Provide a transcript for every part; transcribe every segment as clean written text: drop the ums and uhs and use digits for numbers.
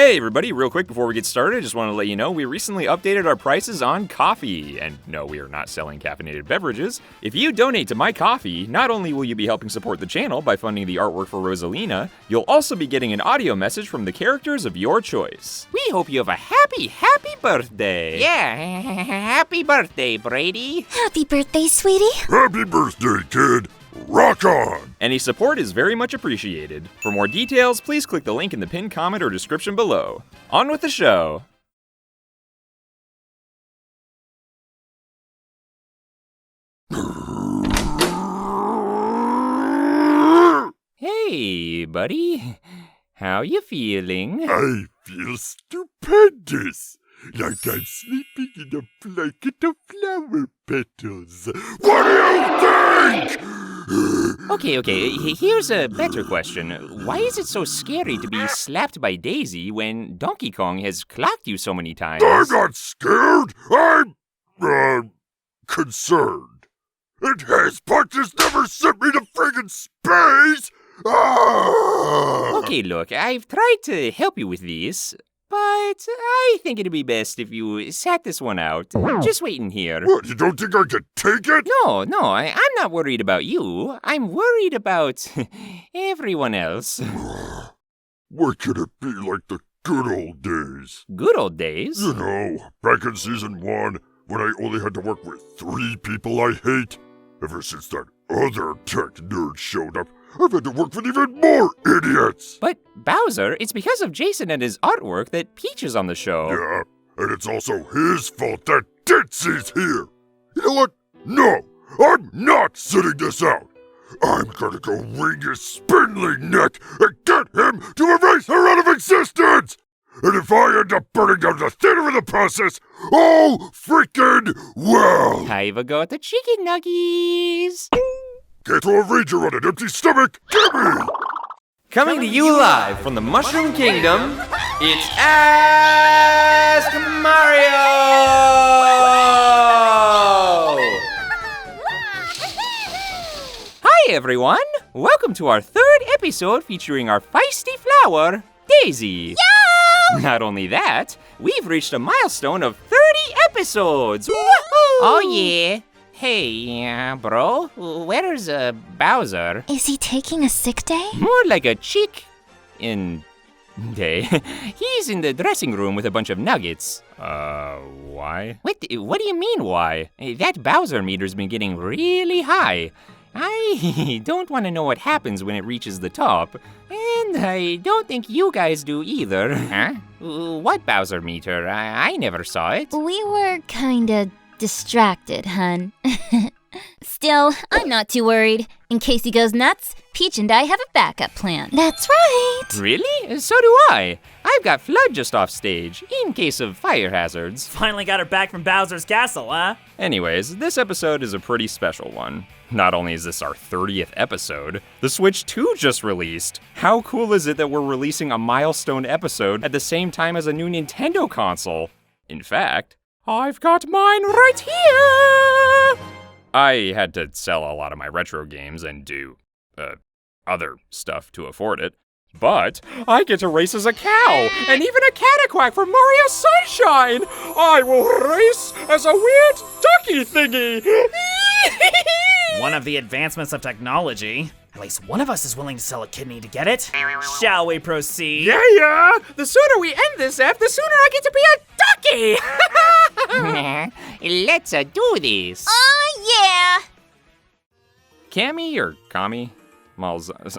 Hey everybody, real quick before we get started, I just want to let you know we recently updated our prices on coffee. And no, we are not selling caffeinated beverages. If you donate to my coffee, not only will you be helping support the channel by funding the artwork for Rosalina, you'll also be getting an audio message from the characters of your choice. We hope you have a happy birthday! Yeah, happy birthday, Brady. Happy birthday, sweetie. Happy birthday, kid. Rock on! Any support is very much appreciated. For more details, please click the link in the pinned comment or description below. On with the show! Hey, buddy. How you feeling? I feel stupendous. Like I'm sleeping in a blanket of flower petals. What do you think? Okay, here's a better question. Why is it so scary to be slapped by Daisy when Donkey Kong has clocked you so many times? I'm not scared. I'm, concerned. And his punches never sent me to friggin' space! Ah! Okay, look, I've tried to help you with this, but I think it'd be best if you sat this one out. Just wait in here. What, you don't think I can take it? No, I'm not worried about you. I'm worried about everyone else. Why can't it be like the good old days? Good old days? You know, back in Season 1, when I only had to work with 3 people I hate. Ever since that other tech nerd showed up, I've had to work with even more idiots! But, Bowser, it's because of Jason and his artwork that Peach is on the show. Yeah, and it's also his fault that Ditsy's here! You know what? No! I'm not sitting this out! I'm gonna go wring his spindly neck and get him to erase her out of existence! And if I end up burning down the theater in the process, oh, freaking well! Have a go at the chicken nuggies! Get to a ranger on an empty stomach, gimme! Coming to you live from the Mushroom Kingdom, it's Ask Mario! Hi everyone! Welcome to our 3rd episode featuring our feisty flower, Daisy. Yo! Not only that, we've reached a milestone of 30 episodes! Woohoo! Oh yeah. Hey, bro, where's Bowser? Is he taking a sick day? More like a chick-in day. He's in the dressing room with a bunch of nuggets. Why? What do you mean, why? That Bowser meter's been getting really high. I don't want to know what happens when it reaches the top. And I don't think you guys do either. Huh? What Bowser meter? I never saw it. We were kinda distracted, hun. Still, I'm not too worried. In case he goes nuts, Peach and I have a backup plan. That's right! Really? So do I. I've got Flood just off stage, in case of fire hazards. Finally got her back from Bowser's castle, huh? Anyways, this episode is a pretty special one. Not only is this our 30th episode, the Switch 2 just released. How cool is it that we're releasing a milestone episode at the same time as a new Nintendo console? In fact, I've got mine right here! I had to sell a lot of my retro games and do, other stuff to afford it. But I get to race as a cow, and even a cataquack for Mario Sunshine! I will race as a weird ducky thingy! One of the advancements of technology. At least one of us is willing to sell a kidney to get it. Shall we proceed? Yeah! The sooner we end this F, the sooner I get to be a ducky! Let's do this. Oh, yeah! Cammy or Kami?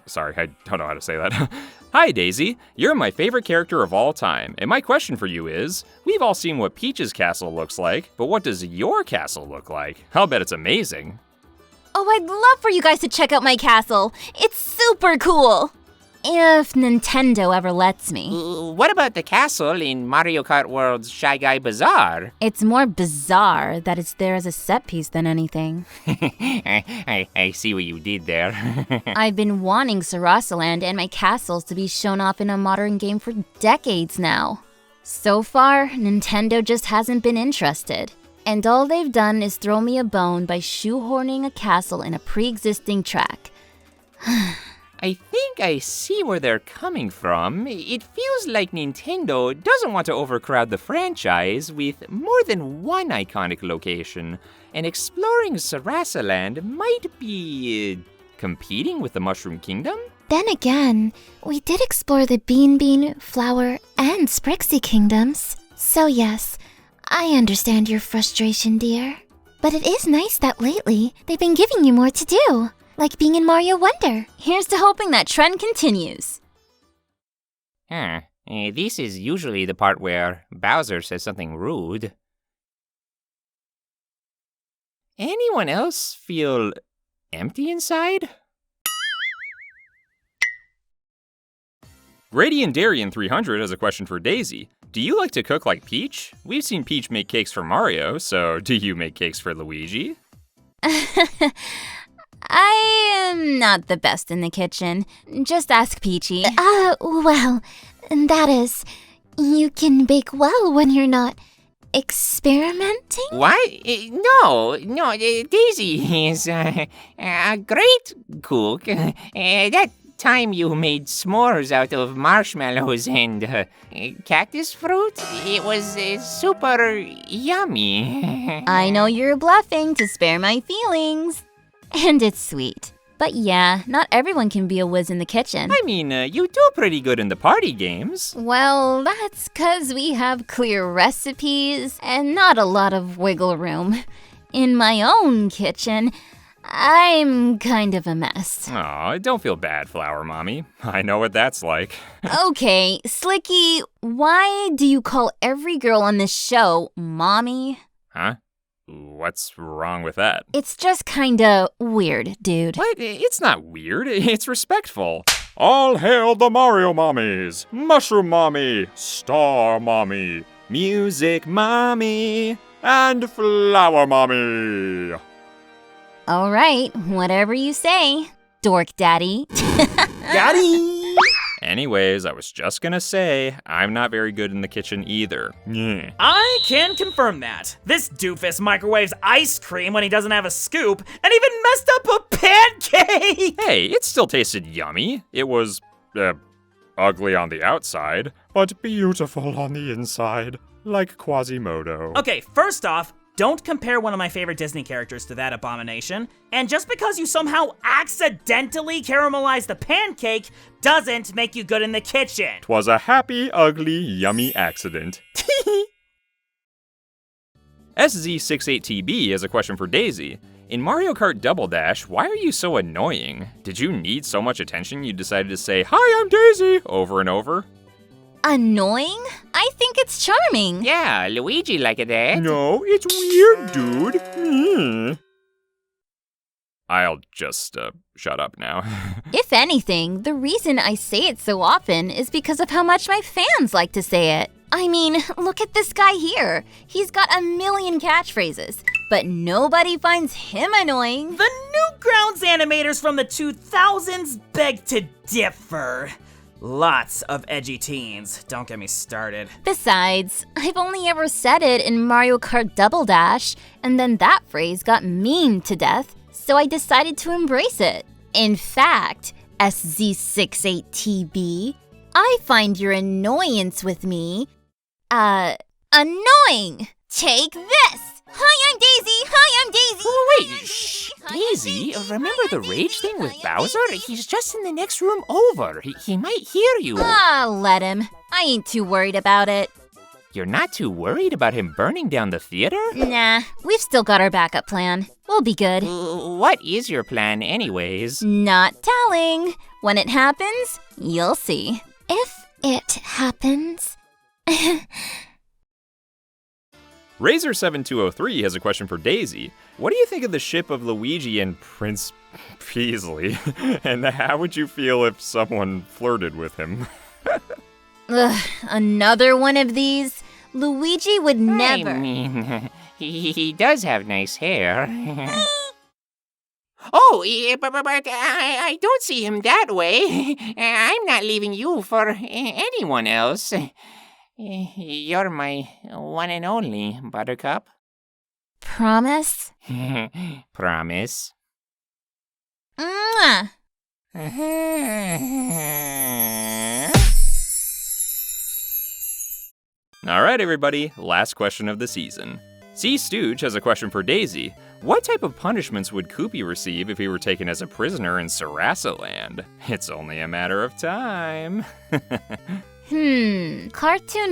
Sorry, I don't know how to say that. Hi, Daisy. You're my favorite character of all time, and my question for you is, we've all seen what Peach's castle looks like, but what does your castle look like? I'll bet it's amazing. Oh, I'd love for you guys to check out my castle. It's super cool. If Nintendo ever lets me. What about the castle in Mario Kart World's Shy Guy Bazaar? It's more bizarre that it's there as a set piece than anything. I see what you did there. I've been wanting Sarasaland and my castles to be shown off in a modern game for decades now. So far, Nintendo just hasn't been interested. And all they've done is throw me a bone by shoehorning a castle in a pre-existing track. I think I see where they're coming from. It feels like Nintendo doesn't want to overcrowd the franchise with more than one iconic location, and exploring Sarasaland might be competing with the Mushroom Kingdom? Then again, we did explore the Bean, Flower, and Sprixie kingdoms. So yes, I understand your frustration, dear. But it is nice that lately, they've been giving you more to do. Like being in Mario Wonder. Here's to hoping that trend continues. This is usually the part where Bowser says something rude. Anyone else feel empty inside? Gradian Darien 300 has a question for Daisy. Do you like to cook like Peach? We've seen Peach make cakes for Mario, so do you make cakes for Luigi? I am not the best in the kitchen. Just ask Peachy. Well, that is, you can bake well when you're not experimenting? What? No, Daisy is a great cook. That time you made s'mores out of marshmallows and cactus fruit, it was super yummy. I know you're bluffing to spare my feelings. And it's sweet. But yeah, not everyone can be a whiz in the kitchen. I mean, you do pretty good in the party games. Well, that's 'cause we have clear recipes and not a lot of wiggle room. In my own kitchen, I'm kind of a mess. Aw, don't feel bad, Flower Mommy. I know what that's like. Okay, Slicky, why do you call every girl on this show Mommy? Huh? What's wrong with that? It's just kinda weird, dude. What? It's not weird. It's respectful. All hail the Mario Mommies! Mushroom Mommy! Star Mommy! Music Mommy! And Flower Mommy! Alright, whatever you say, Dork Daddy. Daddy! Anyways, I was just gonna say, I'm not very good in the kitchen either. Yeah. I can confirm that. This doofus microwaves ice cream when he doesn't have a scoop, and even messed up a pancake! Hey, it still tasted yummy. It was, ugly on the outside, but beautiful on the inside, like Quasimodo. Okay, first off, don't compare one of my favorite Disney characters to that abomination. And just because you somehow accidentally caramelized the pancake doesn't make you good in the kitchen. 'Twas a happy, ugly, yummy accident. SZ68TB has a question for Daisy. In Mario Kart Double Dash, why are you so annoying? Did you need so much attention you decided to say, "Hi, I'm Daisy," over and over? Annoying? I think it's charming. Yeah, Luigi like that. No, it's weird, dude. I'll just, shut up now. If anything, the reason I say it so often is because of how much my fans like to say it. I mean, look at this guy here. He's got a million catchphrases, but nobody finds him annoying. The Newgrounds animators from the 2000s beg to differ. Lots of edgy teens, don't get me started. Besides, I've only ever said it in Mario Kart Double Dash, and then that phrase got memed to death, so I decided to embrace it. In fact, SZ68TB, I find your annoyance with me, annoying. Take this! Hi, I'm Daisy! Hi, I'm Daisy! Oh, wait, shh, Daisy, remember the rage thing with Bowser? He's just in the next room over. He might hear you. Let him. I ain't too worried about it. You're not too worried about him burning down the theater? Nah, we've still got our backup plan. We'll be good. What is your plan anyways? Not telling. When it happens, you'll see. If it happens... Razor7203 has a question for Daisy. What do you think of the ship of Luigi and Prince Peasley? And how would you feel if someone flirted with him? Ugh, another one of these? Luigi would never... I mean, he does have nice hair. Oh, but I don't see him that way. I'm not leaving you for anyone else. You're my one and only, Buttercup. Promise? Promise. Mwah. Alright, everybody, last question of the season. C. Stooge has a question for Daisy. What type of punishments would Koopy receive if he were taken as a prisoner in Sarasaland? It's only a matter of time. Cartoon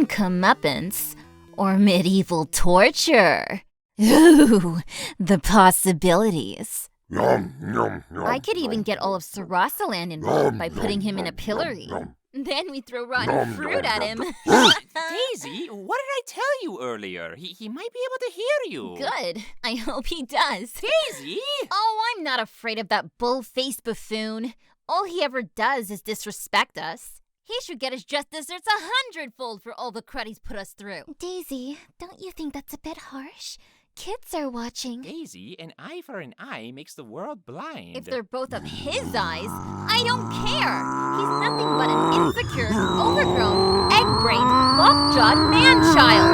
comeuppance or medieval torture? Ooh, the possibilities. Yum, yum, yum. I could even get all of Sarasaland involved by putting him in a pillory. Then we throw rotten fruit at him. Daisy, what did I tell you earlier? He might be able to hear you. Good. I hope he does. Daisy! Oh, I'm not afraid of that bull-faced buffoon. All he ever does is disrespect us. He should get his just desserts 100-fold for all the crud he's put us through. Daisy, don't you think that's a bit harsh? Kids are watching. Daisy, an eye for an eye makes the world blind. If they're both of his eyes, I don't care. He's nothing but an insecure, overgrown, egg-brained, lockjawed man-child.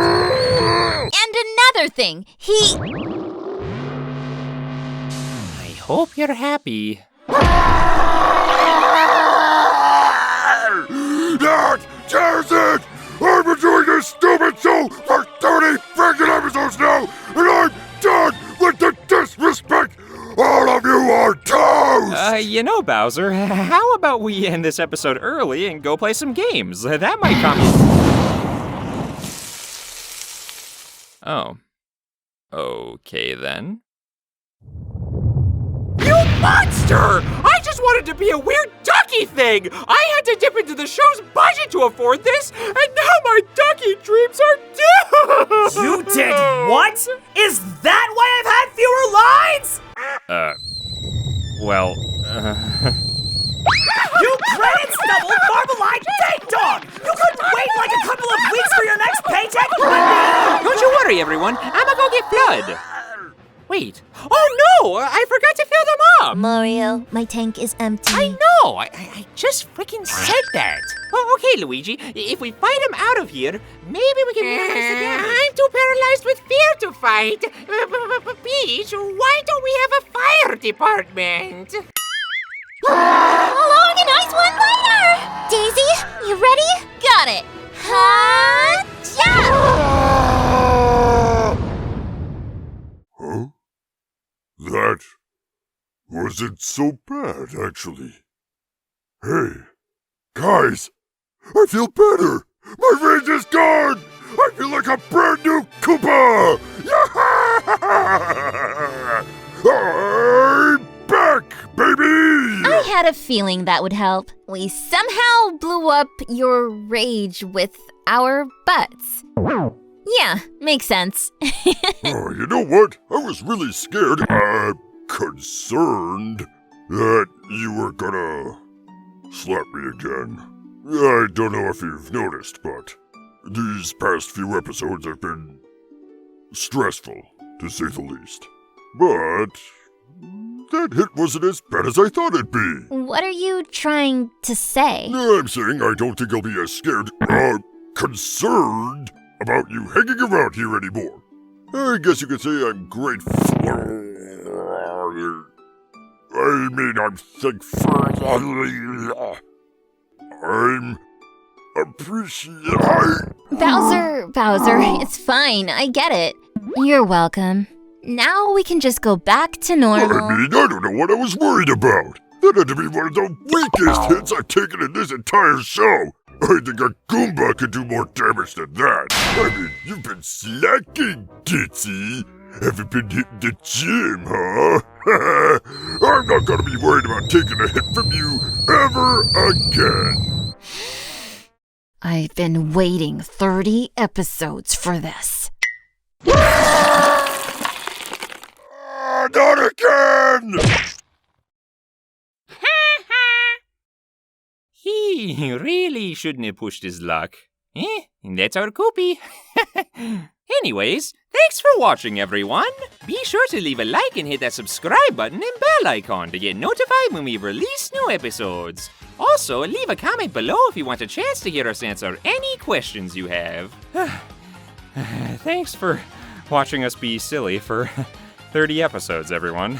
And another thing, I hope you're happy. That tears it! I've been doing this stupid show for 30 freaking episodes now, and I'm done with the disrespect! All of you are toast! You know, Bowser, how about we end this episode early and go play some games? That might come... Oh. Okay, then. You monster! I just wanted to be a weird ducky thing! I had to dip into the show's budget to afford this, and now my ducky dreams are doomed! You did what? Is that why I've had fewer lines? You dreaded stubble, marble-eyed ding-dong! You couldn't wait like a couple of weeks for your next paycheck? Don't you worry, everyone. I'ma go get Flood. Wait. Oh no! I forgot to fill them up! Mario, my tank is empty. I know! I just freaking said that! Oh, okay, Luigi. If we fight him out of here, maybe we can minimize the damage. I'm too paralyzed with fear to fight. Peach, why don't we have a fire department? I'll organize one later! Daisy, you ready? Got it. Ha-ja! Huh? That wasn't so bad, actually. Hey, guys, I feel better! My rage is gone! I feel like a brand new Koopa! I'm back, baby! I had a feeling that would help. We somehow blew up your rage with our butts. Yeah, makes sense. Oh, you know what? I was really scared, concerned that you were gonna slap me again. I don't know if you've noticed, but these past few episodes have been stressful, to say the least. But that hit wasn't as bad as I thought it'd be. What are you trying to say? I'm saying I don't think I'll be as scared, concerned about you hanging around here anymore. I guess you could say I'm grateful. I'm thankful. I'm appreciate. Bowser, it's fine. I get it. You're welcome. Now we can just go back to normal. I don't know what I was worried about. That had to be one of the weakest hits I've taken in this entire show. I think a Goomba could do more damage than that. I mean, you've been slacking, Ditzy. Haven't been hitting the gym, huh? I'm not gonna be worried about taking a hit from you ever again. I've been waiting 30 episodes for this. Not again! He really shouldn't have pushed his luck. That's our Koopy. Anyways, thanks for watching, everyone. Be sure to leave a like and hit that subscribe button and bell icon to get notified when we release new episodes. Also, leave a comment below if you want a chance to hear us answer any questions you have. Thanks for watching us be silly for 30 episodes, everyone.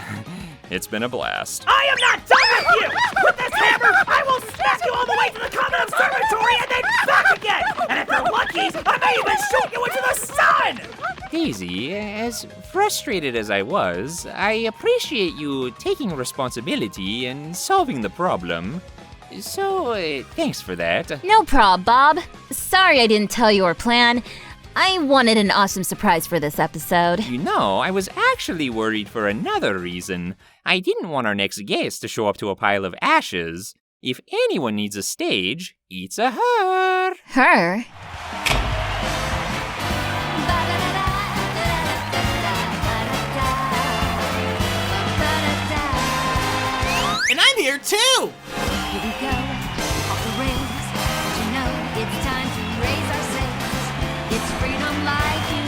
It's been a blast. I am not done with you! With this hammer, I will smack you all the way to the common observatory and then back again! And if you're lucky, I may even shoot you into the sun! Daisy, as frustrated as I was, I appreciate you taking responsibility and solving the problem. So, thanks for that. No prob, Bob. Sorry I didn't tell you our plan. I wanted an awesome surprise for this episode. You know, I was actually worried for another reason. I didn't want our next guest to show up to a pile of ashes. If anyone needs a stage, it's a her. Her? And I'm here too! Here we go, off the rails. But you know, it's time to raise our sails. It's freedom like you